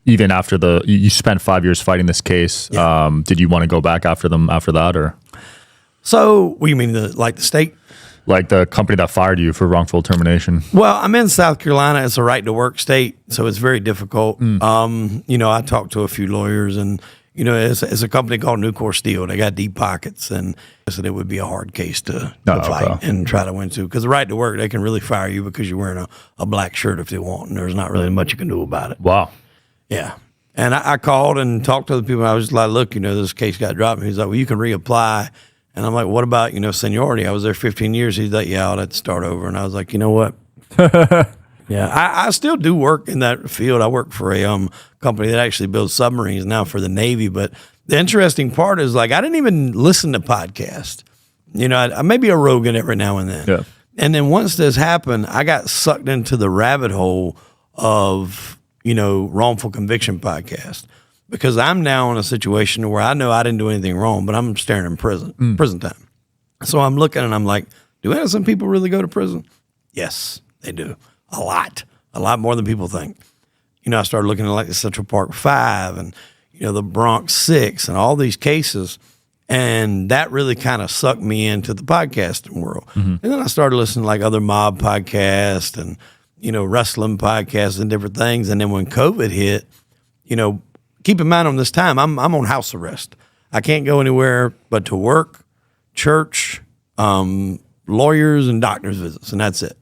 Even after you spent 5 years fighting this case, did you want to go back after them after that, or? So, what do you mean, the state? Like the company that fired you for wrongful termination? Well, I'm in South Carolina. It's a right-to-work state, so it's very difficult. I talked to a few lawyers, and it's a company called Nucor Steel. They got deep pockets, and I said it would be a hard case to fight and try to win to. Because the right to work, they can really fire you because you're wearing a black shirt if they want, and there's not really much you can do about it. Wow. Yeah. And I called and talked to the people. I was like, look, this case got dropped. And he's like, well, you can reapply. And I'm like, what about, seniority? I was there 15 years. He's like, yeah, I'll have to start over. And I was like, you know what? Yeah, I still do work in that field. I work for a company that actually builds submarines now for the Navy. But the interesting part is, I didn't even listen to podcasts. I may be a Rogan every now and then. Yeah. And then once this happened, I got sucked into the rabbit hole of wrongful conviction podcast, because I'm now in a situation where I know I didn't do anything wrong, but I'm staring in prison time. So I'm looking and I'm like, do innocent people really go to prison? Yes, they do. A lot more than people think. I started looking at the Central Park 5 and, the Bronx 6 and all these cases. And that really kind of sucked me into the podcasting world. And then I started listening to other mob podcasts and, wrestling podcasts and different things. And then when COVID hit, keep in mind on this time, I'm on house arrest. I can't go anywhere but to work, church, lawyers, and doctor's visits, and that's it.